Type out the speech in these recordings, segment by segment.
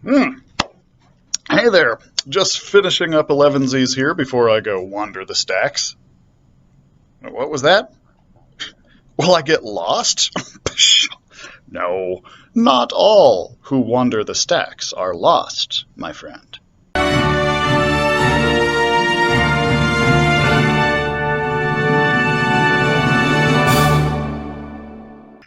Hmm. Hey there. Just finishing up 11sies here before I go wander the stacks. What was that? Will I get lost? No, not all who wander the stacks are lost, my friend.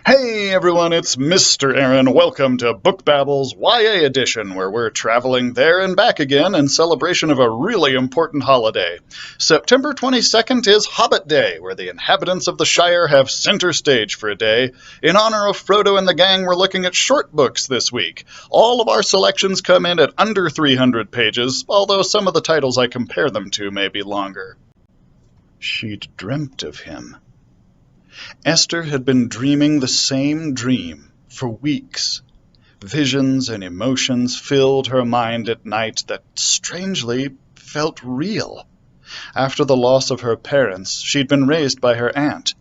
Hey everyone, it's Mr. Aaron. Welcome to Book Babbles YA Edition, where we're traveling there and back again in celebration of a really important holiday. September 22nd is Hobbit Day, where the inhabitants of the Shire have center stage for a day. In honor of Frodo and the gang, we're looking at short books this week. All of our selections come in at under 300 pages, although some of the titles I compare them to may be longer. She'd dreamt of him. Esther had been dreaming the same dream for weeks. Visions and emotions filled her mind at night that strangely felt real. After the loss of her parents, she'd been raised by her aunt.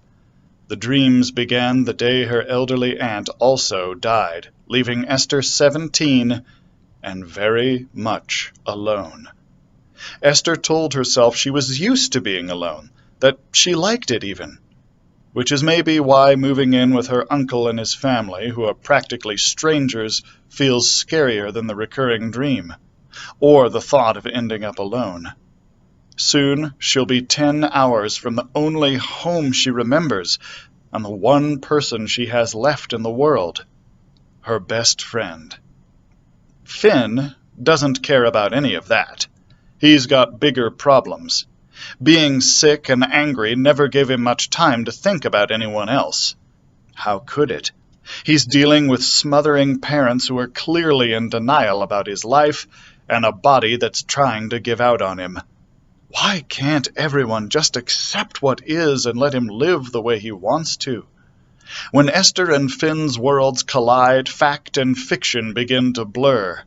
The dreams began the day her elderly aunt also died, leaving Esther 17 and very much alone. Esther told herself she was used to being alone, that she liked it even. Which is maybe why moving in with her uncle and his family, who are practically strangers, feels scarier than the recurring dream, or the thought of ending up alone. Soon she'll be 10 hours from the only home she remembers, and the one person she has left in the world, her best friend. Finn doesn't care about any of that. He's got bigger problems. Being sick and angry never gave him much time to think about anyone else. How could it? He's dealing with smothering parents who are clearly in denial about his life, and a body that's trying to give out on him. Why can't everyone just accept what is and let him live the way he wants to? When Esther and Finn's worlds collide, fact and fiction begin to blur.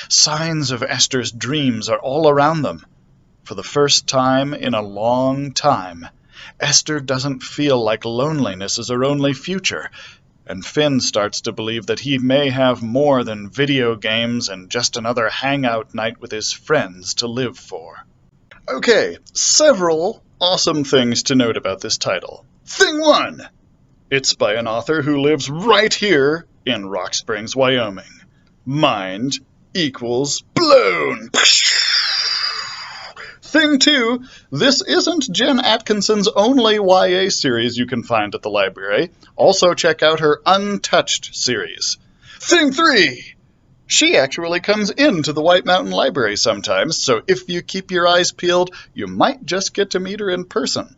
Signs of Esther's dreams are all around them. For the first time in a long time, Esther doesn't feel like loneliness is her only future, and Finn starts to believe that he may have more than video games and just another hangout night with his friends to live for. Okay, several awesome things to note about this title. Thing 1! It's by an author who lives right here in Rock Springs, Wyoming. Mind equals blown! Thing 2, this isn't Jen Atkinson's only YA series you can find at the library. Also check out her Untouched series. Thing 3, she actually comes into the White Mountain Library sometimes, so if you keep your eyes peeled, you might just get to meet her in person.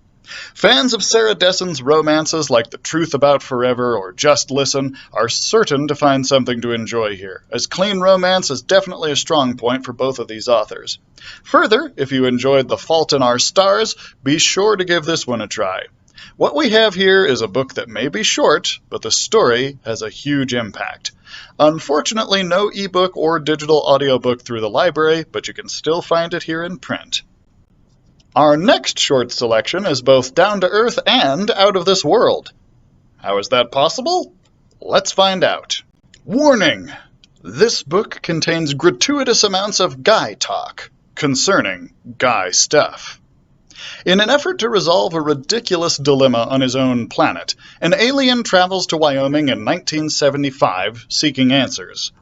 Fans of Sarah Dessen's romances like The Truth About Forever or Just Listen are certain to find something to enjoy here, as clean romance is definitely a strong point for both of these authors. Further, if you enjoyed The Fault in Our Stars, be sure to give this one a try. What we have here is a book that may be short, but the story has a huge impact. Unfortunately, no ebook or digital audiobook through the library, but you can still find it here in print. Our next short selection is both down-to-earth and out of this world. How is that possible? Let's find out. Warning! This book contains gratuitous amounts of guy talk concerning guy stuff. In an effort to resolve a ridiculous dilemma on his own planet, an alien travels to Wyoming in 1975 seeking answers.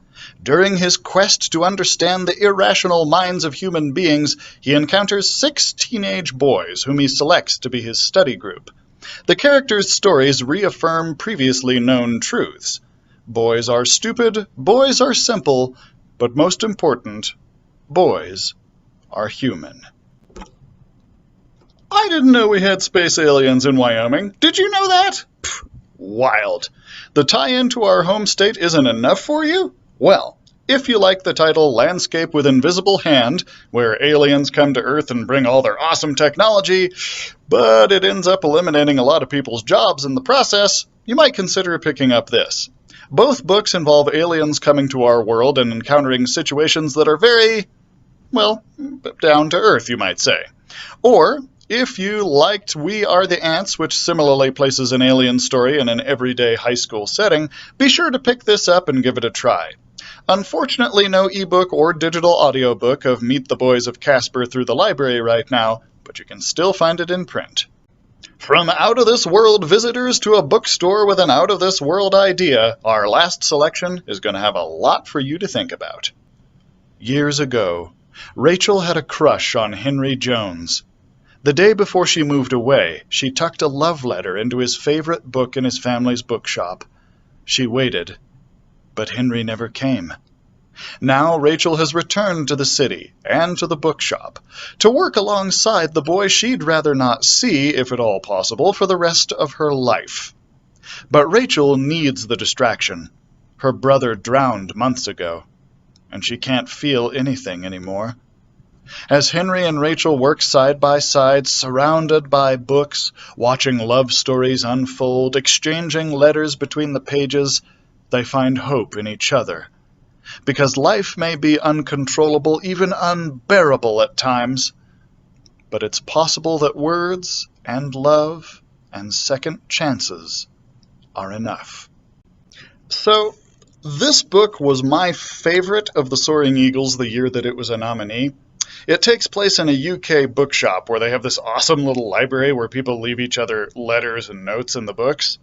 During his quest to understand the irrational minds of human beings, he encounters 6 teenage boys whom he selects to be his study group. The characters' stories reaffirm previously known truths. Boys are stupid, boys are simple, but most important, boys are human. I didn't know we had space aliens in Wyoming. Did you know that? Pfft, wild. The tie-in to our home state isn't enough for you? Well, if you like the title Landscape with Invisible Hand, where aliens come to Earth and bring all their awesome technology, but it ends up eliminating a lot of people's jobs in the process, you might consider picking up this. Both books involve aliens coming to our world and encountering situations that are very, well, down to earth, you might say. Or, if you liked We Are the Ants, which similarly places an alien story in an everyday high school setting, be sure to pick this up and give it a try. Unfortunately, no ebook or digital audiobook of Meet the Boys of Casper through the library right now, but you can still find it in print. From out-of-this-world visitors to a bookstore with an out-of-this-world idea, our last selection is going to have a lot for you to think about. Years ago, Rachel had a crush on Henry Jones. The day before she moved away, she tucked a love letter into his favorite book in his family's bookshop. She waited, but Henry never came. Now Rachel has returned to the city and to the bookshop to work alongside the boy she'd rather not see, if at all possible, for the rest of her life. But Rachel needs the distraction. Her brother drowned months ago, and she can't feel anything anymore. As Henry and Rachel work side by side, surrounded by books, watching love stories unfold, exchanging letters between the pages, they find hope in each other. Because life may be uncontrollable, even unbearable at times, but it's possible that words and love and second chances are enough. So, this book was my favorite of the Soaring Eagles the year that it was a nominee. It takes place in a UK bookshop where they have this awesome little library where people leave each other letters and notes in the books.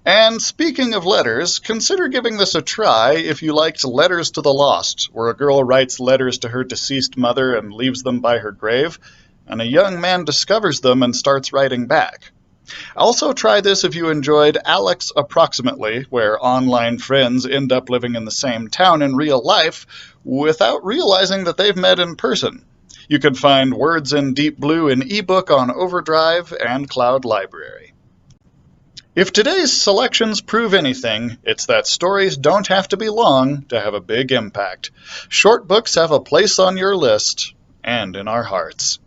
And speaking of letters, consider giving this a try if you liked Letters to the Lost, where a girl writes letters to her deceased mother and leaves them by her grave, and a young man discovers them and starts writing back. Also try this if you enjoyed Alex Approximately, where online friends end up living in the same town in real life without realizing that they've met in person. You can find Words in Deep Blue in ebook on Overdrive and Cloud Library. If today's selections prove anything, it's that stories don't have to be long to have a big impact. Short books have a place on your list and in our hearts.